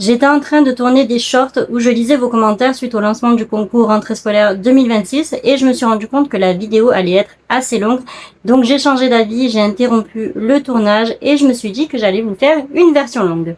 J'étais en train de tourner des shorts où je lisais vos commentaires suite au lancement du concours rentrée scolaire 2026 et je me suis rendu compte que la vidéo allait être assez longue. Donc j'ai changé d'avis, j'ai interrompu le tournage et je me suis dit que j'allais vous faire une version longue.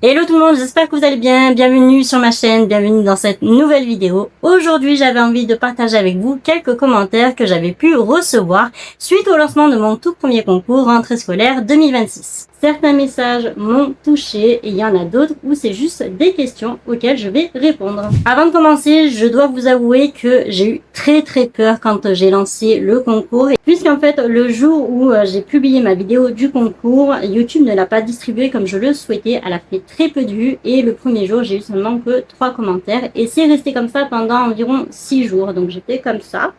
Hello tout le monde, j'espère que vous allez bien, bienvenue sur ma chaîne, bienvenue dans cette nouvelle vidéo. Aujourd'hui j'avais envie de partager avec vous quelques commentaires que j'avais pu recevoir suite au lancement de mon tout premier concours rentrée scolaire 2026. Certains messages m'ont touché et il y en a d'autres où c'est juste des questions auxquelles je vais répondre. Avant de commencer, je dois vous avouer que j'ai eu très peur quand j'ai lancé le concours puisqu'en fait le jour où j'ai publié ma vidéo du concours, YouTube ne l'a pas distribué comme je le souhaitais, elle a fait très peu de vues et le premier jour j'ai eu seulement que 3 commentaires et c'est resté comme ça pendant environ 6 jours, donc j'étais comme ça.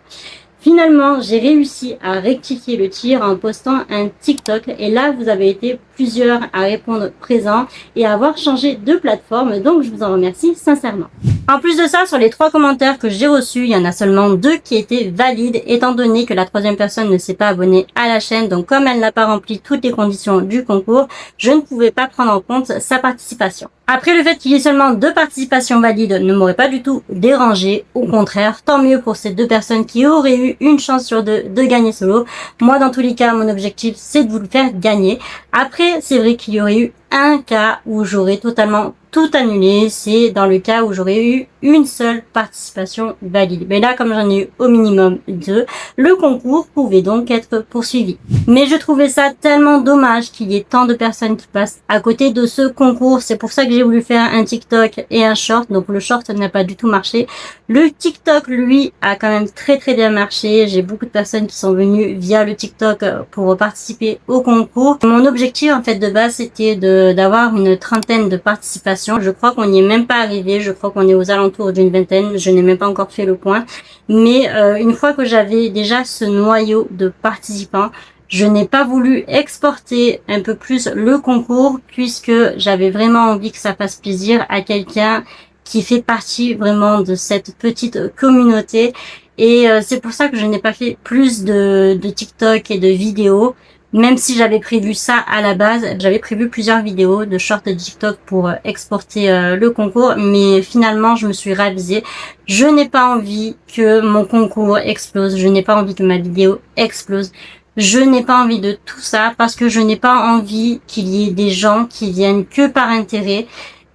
Finalement, j'ai réussi à rectifier le tir en postant un TikTok et là, vous avez été plusieurs à répondre présent et à avoir changé de plateforme, donc je vous en remercie sincèrement. En plus de ça, sur les 3 commentaires que j'ai reçus, il y en a seulement 2 qui étaient valides étant donné que la 3e personne ne s'est pas abonnée à la chaîne, donc comme elle n'a pas rempli toutes les conditions du concours, je ne pouvais pas prendre en compte sa participation. Après, le fait qu'il y ait seulement 2 participations valides ne m'aurait pas du tout dérangé. Au contraire, tant mieux pour ces 2 personnes qui auraient eu une chance sur 2 de gagner ce lot. Moi, dans tous les cas, mon objectif, c'est de vous le faire gagner. Après, c'est vrai qu'il y aurait eu un cas où j'aurais totalement tout annulé, c'est dans le cas où j'aurais eu une seule participation valide. Mais là, comme j'en ai eu au minimum 2, le concours pouvait donc être poursuivi. Mais je trouvais ça tellement dommage qu'il y ait tant de personnes qui passent à côté de ce concours. C'est pour ça que j'ai voulu faire un TikTok et un short. Donc le short n'a pas du tout marché. Le TikTok, lui, a quand même très bien marché. J'ai beaucoup de personnes qui sont venues via le TikTok pour participer au concours. Mon objectif, en fait, de base, c'était d'avoir une 30aine de participations. Je crois qu'on n'y est même pas arrivé. Je crois qu'on est aux alentours d'une 20aine. Je n'ai même pas encore fait le point. Mais une fois que j'avais déjà ce noyau de participants, je n'ai pas voulu exporter un peu plus le concours puisque j'avais vraiment envie que ça fasse plaisir à quelqu'un qui fait partie vraiment de cette petite communauté. Et c'est pour ça que je n'ai pas fait plus de TikTok et de vidéos. Même si j'avais prévu ça à la base, j'avais prévu plusieurs vidéos de short de TikTok pour exporter le concours, mais finalement je me suis ravisée. Je n'ai pas envie que mon concours explose, je n'ai pas envie que ma vidéo explose. Je n'ai pas envie de tout ça parce que je n'ai pas envie qu'il y ait des gens qui viennent que par intérêt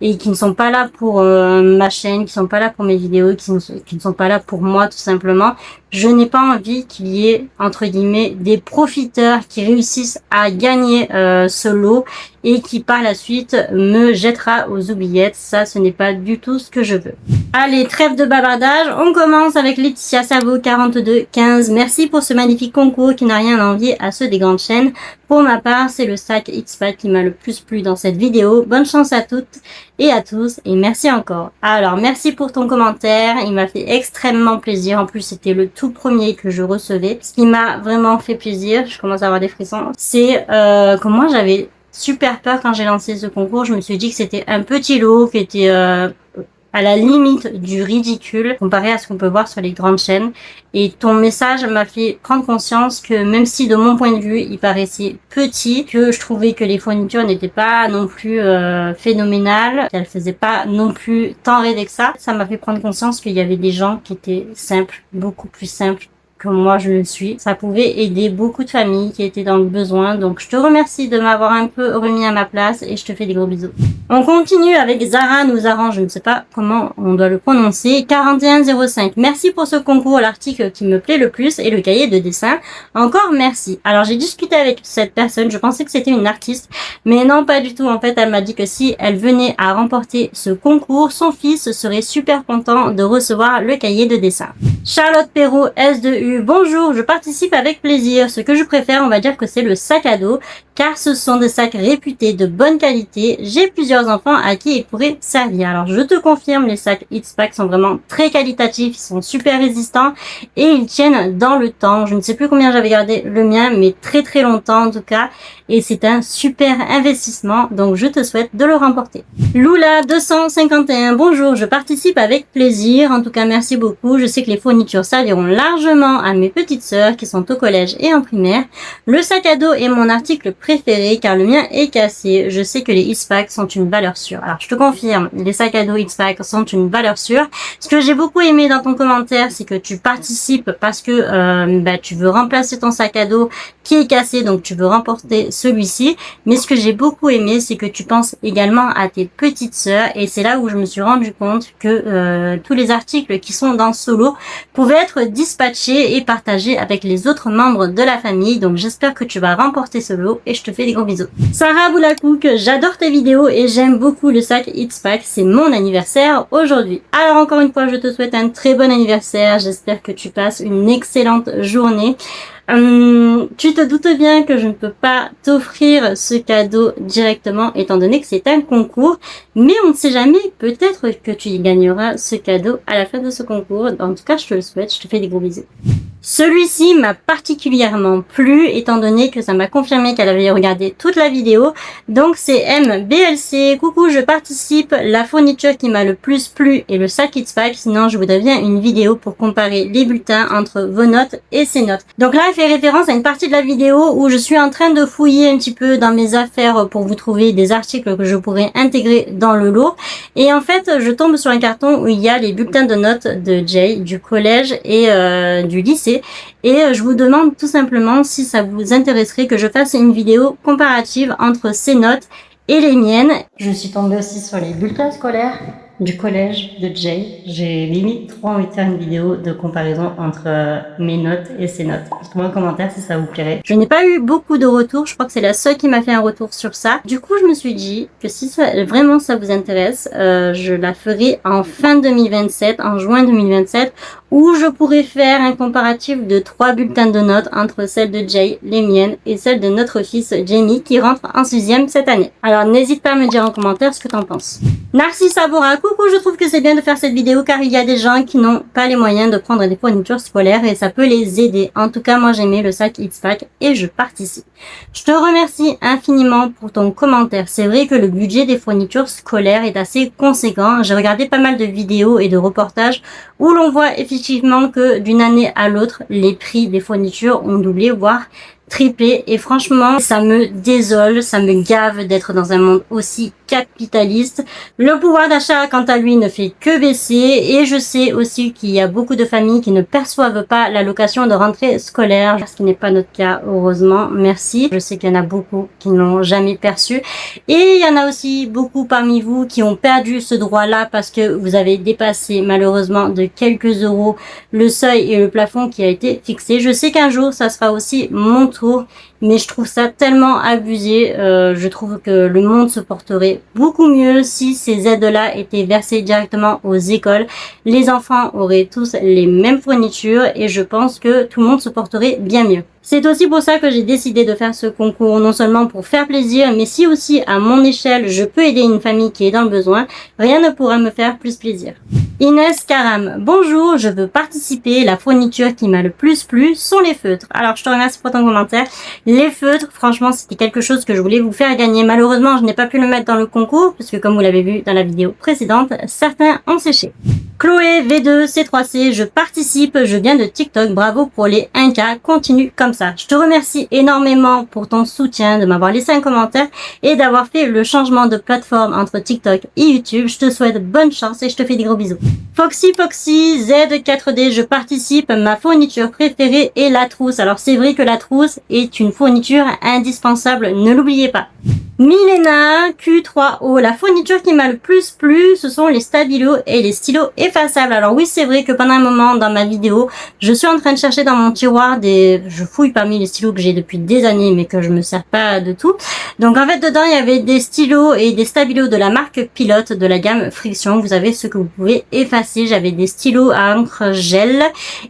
et qui ne sont pas là pour ma chaîne, qui sont pas là pour mes vidéos, qui ne sont pas là pour moi tout simplement. Je n'ai pas envie qu'il y ait, entre guillemets, des profiteurs qui réussissent à gagner ce lot et qui par la suite me jettera aux oubliettes. Ça, ce n'est pas du tout ce que je veux. Allez, trêve de bavardage, on commence avec Laetitia Cerveau 4215. Merci pour ce magnifique concours qui n'a rien à envier à ceux des grandes chaînes. Pour ma part, c'est le sac X-Pack qui m'a le plus plu dans cette vidéo. Bonne chance à toutes et à tous et merci encore. Alors, merci pour ton commentaire. Il m'a fait extrêmement plaisir. En plus, c'était le tout premier que je recevais. Ce qui m'a vraiment fait plaisir, je commence à avoir des frissons, c'est que moi j'avais super peur quand j'ai lancé ce concours. Je me suis dit que c'était un petit lot qui était à la limite du ridicule comparé à ce qu'on peut voir sur les grandes chaînes. Et ton message m'a fait prendre conscience que même si de mon point de vue il paraissait petit, que je trouvais que les fournitures n'étaient pas non plus phénoménales, qu'elles faisaient pas non plus tant rêver que ça m'a fait prendre conscience qu'il y avait des gens qui étaient simples, beaucoup plus simples que moi je le suis. Ça pouvait aider beaucoup de familles qui étaient dans le besoin. Donc je te remercie de m'avoir un peu remis à ma place et je te fais des gros bisous. On continue avec Zara nous arrange, je ne sais pas comment on doit le prononcer, 4105. Merci pour ce concours, l'article qui me plaît le plus et le cahier de dessin. Encore merci. Alors j'ai discuté avec cette personne, je pensais que c'était une artiste, mais non pas du tout. En fait elle m'a dit que si elle venait à remporter ce concours, son fils serait super content de recevoir le cahier de dessin. Charlotte Perrault S2U. Bonjour, je participe avec plaisir. Ce que je préfère, on va dire que c'est le sac à dos, car ce sont des sacs réputés de bonne qualité. J'ai plusieurs enfants à qui ils pourraient servir. Alors je te confirme, les sacs X-Pack sont vraiment très qualitatifs, ils sont super résistants et ils tiennent dans le temps. Je ne sais plus combien j'avais gardé le mien, mais très longtemps en tout cas. Et c'est un super investissement, donc je te souhaite de le remporter. Lula 251, bonjour, je participe avec plaisir. En tout cas, merci beaucoup. Je sais que les fournitures serviront largement à mes petites sœurs qui sont au collège et en primaire. Le sac à dos est mon article préféré car le mien est cassé. Je sais que les X-Pack sont une valeur sûre. Alors je te confirme, les sacs à dos X-Pack sont une valeur sûre. Ce que j'ai beaucoup aimé dans ton commentaire, c'est que tu participes parce que tu veux remplacer ton sac à dos qui est cassé, donc tu veux remporter celui-ci. Mais ce que j'ai beaucoup aimé, c'est que tu penses également à tes petites sœurs, et c'est là où je me suis rendu compte que tous les articles qui sont dans ce lot pouvaient être dispatchés et partagés avec les autres membres de la famille. Donc j'espère que tu vas remporter ce lot et je te fais des gros bisous. Sarah Boulakouk, j'adore tes vidéos et j'aime beaucoup le sac X-Pack. C'est mon anniversaire aujourd'hui. Alors encore une fois, je te souhaite un très bon anniversaire. J'espère que tu passes une excellente journée. Tu te doutes bien que je ne peux pas t'offrir ce cadeau directement étant donné que c'est un concours, mais on ne sait jamais, peut-être que tu y gagneras ce cadeau à la fin de ce concours. En tout cas, je te le souhaite, je te fais des gros bisous. Celui-ci m'a particulièrement plu étant donné que ça m'a confirmé qu'elle avait regardé toute la vidéo. Donc c'est MBLC, coucou, je participe, la fourniture qui m'a le plus plu est le sac X-Pack, sinon je voudrais bien une vidéo pour comparer les bulletins entre vos notes et ses notes. Donc là, elle fait référence à une partie de la vidéo où je suis en train de fouiller un petit peu dans mes affaires pour vous trouver des articles que je pourrais intégrer dans le lot. Et en fait, je tombe sur un carton où il y a les bulletins de notes de Jay, du collège et du lycée. Et je vous demande tout simplement si ça vous intéresserait que je fasse une vidéo comparative entre ces notes et les miennes. Je suis tombée aussi sur les bulletins scolaires du collège de Jay. J'ai limite trop envie de faire une vidéo de comparaison entre mes notes et ses notes. Dites-moi en commentaire si ça vous plairait. Je n'ai pas eu beaucoup de retours, je crois que c'est la seule qui m'a fait un retour sur ça. Du coup, je me suis dit que si vraiment ça vous intéresse, je la ferai en fin 2027, en juin 2027, où je pourrais faire un comparatif de 3 bulletins de notes entre celles de Jay, les miennes, et celles de notre fils Jamie qui rentre en 6e cette année. Alors n'hésite pas à me dire en commentaire ce que t'en penses. Narcisse Abora, coucou, je trouve que c'est bien de faire cette vidéo car il y a des gens qui n'ont pas les moyens de prendre des fournitures scolaires et ça peut les aider. En tout cas, moi j'aimais le sac X-Pack et je participe. Je te remercie infiniment pour ton commentaire. C'est vrai que le budget des fournitures scolaires est assez conséquent. J'ai regardé pas mal de vidéos et de reportages où l'on voit effectivement que d'une année à l'autre, les prix des fournitures ont doublé, voire triplé, et franchement ça me désole, ça me gave d'être dans un monde aussi capitaliste. Le pouvoir d'achat quant à lui ne fait que baisser et je sais aussi qu'il y a beaucoup de familles qui ne perçoivent pas l'allocation de rentrée scolaire, ce qui n'est pas notre cas heureusement, merci. Je sais qu'il y en a beaucoup qui n'ont jamais perçu et il y en a aussi beaucoup parmi vous qui ont perdu ce droit là parce que vous avez dépassé malheureusement de quelques euros le seuil et le plafond qui a été fixé. Je sais qu'un jour ça sera aussi mon tour, mais je trouve ça tellement abusé. Je trouve que le monde se porterait beaucoup mieux si ces aides-là étaient versées directement aux écoles. Les enfants auraient tous les mêmes fournitures et je pense que tout le monde se porterait bien mieux. C'est aussi pour ça que j'ai décidé de faire ce concours, non seulement pour faire plaisir, mais si aussi à mon échelle je peux aider une famille qui est dans le besoin, rien ne pourra me faire plus plaisir. Inès Karam, bonjour, je veux participer, la fourniture qui m'a le plus plu sont les feutres. Alors je te remercie pour ton commentaire. Les feutres, franchement c'était quelque chose que je voulais vous faire gagner. Malheureusement je n'ai pas pu le mettre dans le concours, puisque comme vous l'avez vu dans la vidéo précédente, certains ont séché. Chloé V2 C3C, je participe, je viens de TikTok, bravo pour les 1K, continue comme ça. Je te remercie énormément pour ton soutien, de m'avoir laissé un commentaire et d'avoir fait le changement de plateforme entre TikTok et YouTube. Je te souhaite bonne chance et je te fais des gros bisous. Foxy Z4D, je participe, ma fourniture préférée est la trousse. Alors c'est vrai que la trousse est une fourniture indispensable, ne l'oubliez pas. Milena Q3O, la fourniture qui m'a le plus plu, ce sont les stabilos et les stylos effaçables. Alors oui, c'est vrai que pendant un moment dans ma vidéo, je suis en train de chercher dans mon tiroir je fouille parmi les stylos que j'ai depuis des années, mais que je me sers pas de tout. Donc en fait, dedans, il y avait des stylos et des stabilos de la marque Pilote de la gamme Friction. Vous avez ce que vous pouvez effacer. J'avais des stylos à encre gel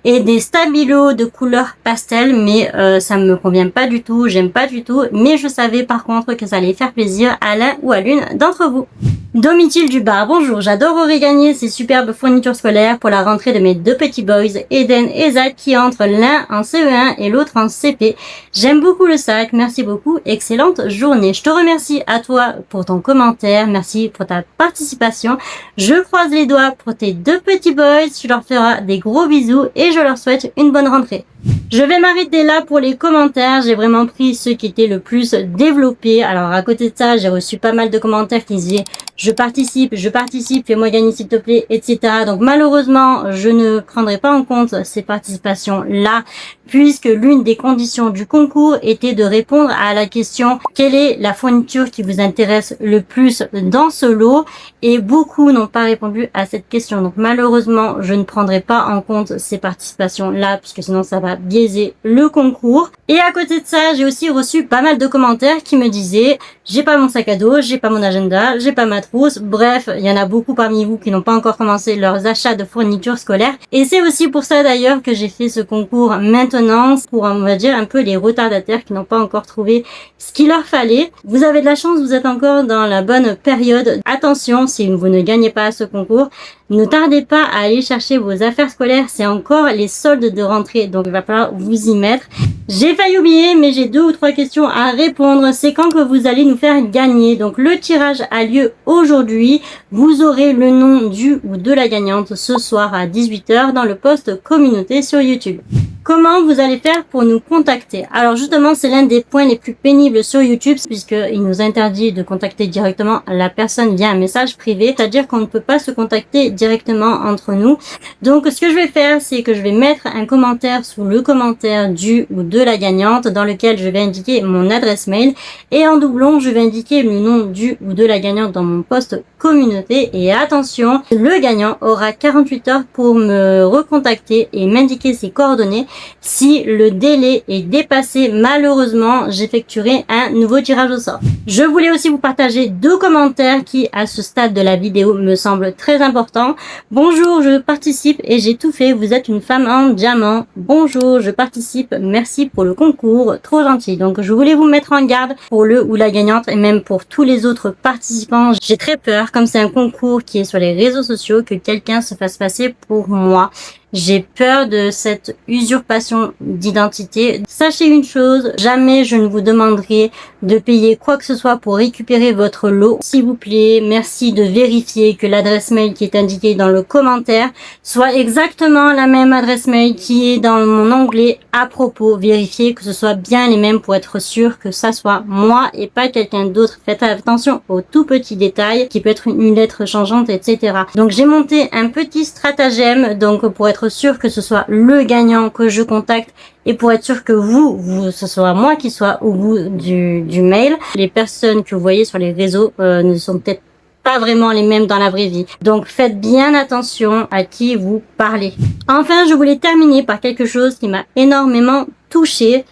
et des stabilos de couleur pastel, mais ça me convient pas du tout, j'aime pas du tout, mais je savais par contre que ça allait faire plaisir à l'un ou à l'une d'entre vous. Domitil du bar, bonjour, j'adorerais gagner ces superbes fournitures scolaires pour la rentrée de mes deux petits boys, Eden et Zach, qui entrent l'un en CE1 et l'autre en CP. J'aime beaucoup le sac, merci beaucoup, excellente journée. Je te remercie à toi pour ton commentaire, merci pour ta participation. Je croise les doigts pour tes deux petits boys, tu leur feras des gros bisous et je leur souhaite une bonne rentrée. Je vais m'arrêter là pour les commentaires. J'ai vraiment pris ceux qui étaient le plus développés. Alors à côté de ça, j'ai reçu pas mal de commentaires qui disaient je participe, fais-moi gagner s'il te plaît, etc. Donc malheureusement, je ne prendrai pas en compte ces participations-là, puisque l'une des conditions du concours était de répondre à la question quelle est la fourniture qui vous intéresse le plus dans ce lot, et beaucoup n'ont pas répondu à cette question. Donc malheureusement, je ne prendrai pas en compte ces participations-là, puisque sinon ça va biaiser le concours. Et à côté de ça, j'ai aussi reçu pas mal de commentaires qui me disaient j'ai pas mon sac à dos, j'ai pas mon agenda, j'ai pas ma trousse. Bref, il y en a beaucoup parmi vous qui n'ont pas encore commencé leurs achats de fournitures scolaires. Et c'est aussi pour ça d'ailleurs que j'ai fait ce concours maintenant, pour on va dire un peu les retardataires qui n'ont pas encore trouvé ce qu'il leur fallait. Vous avez de la chance, vous êtes encore dans la bonne période. Attention, si vous ne gagnez pas ce concours, ne tardez pas à aller chercher vos affaires scolaires, c'est encore les soldes de rentrée, donc il va falloir vous y mettre. J'ai failli oublier, mais j'ai 2 ou 3 questions à répondre. C'est quand que vous allez nous faire gagner. Donc le tirage a lieu aujourd'hui. Vous aurez le nom du ou de la gagnante ce soir à 18 h dans le post communauté sur YouTube. Comment vous allez faire pour nous contacter? Alors justement, c'est l'un des points les plus pénibles sur YouTube, puisqu'il nous interdit de contacter directement la personne via un message privé, c'est-à-dire qu'on ne peut pas se contacter directement entre nous. Donc ce que je vais faire, c'est que je vais mettre un commentaire sous le commentaire du ou de la gagnante, dans lequel je vais indiquer mon adresse mail, et en doublon, je vais indiquer le nom du ou de la gagnante dans mon post communauté. Et attention, le gagnant aura 48 heures pour me recontacter et m'indiquer ses coordonnées. Si le délai est dépassé, malheureusement, j'effectuerai un nouveau tirage au sort. Je voulais aussi vous partager 2 commentaires qui, à ce stade de la vidéo, me semblent très importants. Bonjour, je participe et j'ai tout fait. Vous êtes une femme en diamant. Bonjour, je participe. Merci pour le concours. Trop gentil. Donc, je voulais vous mettre en garde pour le ou la gagnante et même pour tous les autres participants. J'ai très peur, comme c'est un concours qui est sur les réseaux sociaux, que quelqu'un se fasse passer pour moi. J'ai peur de cette usurpation d'identité. Sachez une chose, jamais je ne vous demanderai de payer quoi que ce soit pour récupérer votre lot. S'il vous plaît, merci de vérifier que l'adresse mail qui est indiquée dans le commentaire soit exactement la même adresse mail qui est dans mon onglet à propos. Vérifiez que ce soit bien les mêmes pour être sûr que ça soit moi et pas quelqu'un d'autre. Faites attention aux tout petits détails qui peut être une lettre changeante, etc. Donc j'ai monté un petit stratagème donc pour être sûr que ce soit le gagnant que je contacte et pour être sûr que vous ce soit moi qui soit au bout du mail. Les personnes que vous voyez sur les réseaux ne sont peut-être pas vraiment les mêmes dans la vraie vie. Donc faites bien attention à qui vous parlez. Enfin, je voulais terminer par quelque chose qui m'a énormément touchée.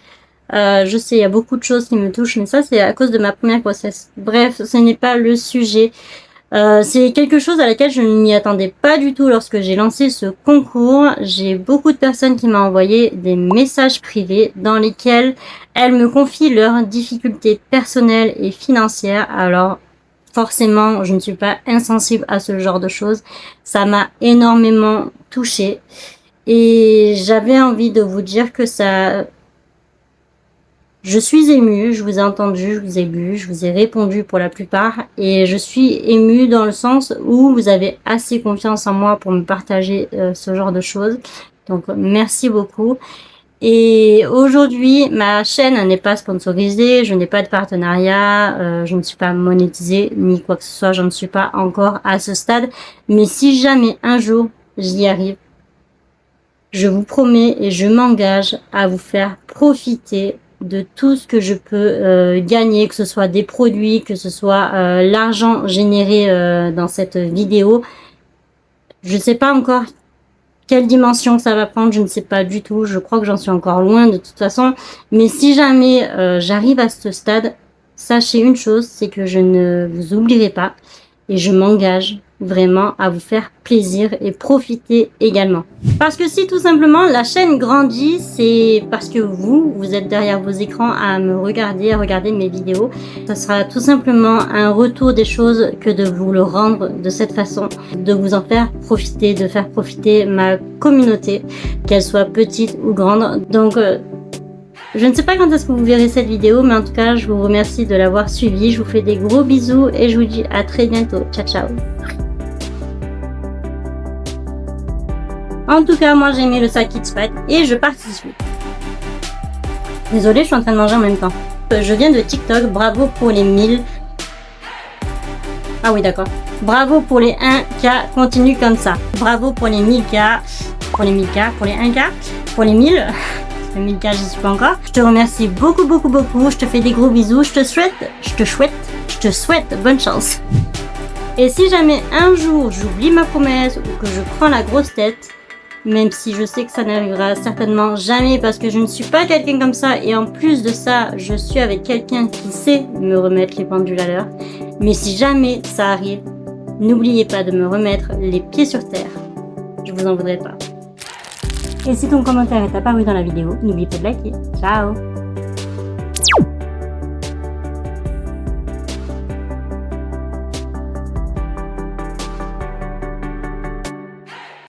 Je sais, il y a beaucoup de choses qui me touchent, mais ça c'est à cause de ma première grossesse. Bref, ce n'est pas le sujet. C'est quelque chose à laquelle je ne m'y attendais pas du tout lorsque j'ai lancé ce concours. J'ai beaucoup de personnes qui m'ont envoyé des messages privés dans lesquels elles me confient leurs difficultés personnelles et financières. Alors forcément, je ne suis pas insensible à ce genre de choses. Ça m'a énormément touchée et j'avais envie de vous dire que ça... Je suis émue, je vous ai entendu, je vous ai lu, je vous ai répondu pour la plupart et je suis émue dans le sens où vous avez assez confiance en moi pour me partager ce genre de choses. Donc merci beaucoup. Et aujourd'hui, ma chaîne n'est pas sponsorisée, je n'ai pas de partenariat, je ne suis pas monétisée ni quoi que ce soit, je ne suis pas encore à ce stade. Mais si jamais un jour j'y arrive, je vous promets et je m'engage à vous faire profiter de tout ce que je peux gagner, que ce soit des produits, que ce soit l'argent généré dans cette vidéo. Je ne sais pas encore quelle dimension ça va prendre, je ne sais pas du tout. Je crois que j'en suis encore loin de toute façon. Mais si jamais j'arrive à ce stade, sachez une chose, c'est que je ne vous oublierai pas et je m'engage vraiment à vous faire plaisir et profiter également. Parce que si tout simplement la chaîne grandit, c'est parce que vous êtes derrière vos écrans à me regarder, à regarder mes vidéos. Ça sera tout simplement un retour des choses que de vous le rendre de cette façon, de vous en faire profiter, de faire profiter ma communauté, qu'elle soit petite ou grande. Donc je ne sais pas quand est-ce que vous verrez cette vidéo, mais en tout cas, je vous remercie de l'avoir suivi. Je vous fais des gros bisous et je vous dis à très bientôt. Ciao, ciao. En tout cas, moi j'ai aimé le sac Kids Pack et je participe. Désolée, je suis en train de manger en même temps. Je viens de TikTok, bravo pour les 1000. Ah oui, d'accord. Bravo pour les 1K, continue comme ça. Bravo pour les 1000K, pour les 1000K, pour les 1K, pour les 1000. Les 1000K, j'y suis pas encore. Je te remercie beaucoup, beaucoup, beaucoup. Je te fais des gros bisous. Je te souhaite bonne chance. Et si jamais un jour j'oublie ma promesse ou que je prends la grosse tête, même si je sais que ça n'arrivera certainement jamais parce que je ne suis pas quelqu'un comme ça et en plus de ça, je suis avec quelqu'un qui sait me remettre les pendules à l'heure. Mais si jamais ça arrive, n'oubliez pas de me remettre les pieds sur terre. Je vous en voudrais pas. Et si ton commentaire est apparu dans la vidéo, n'oublie pas de liker. Ciao!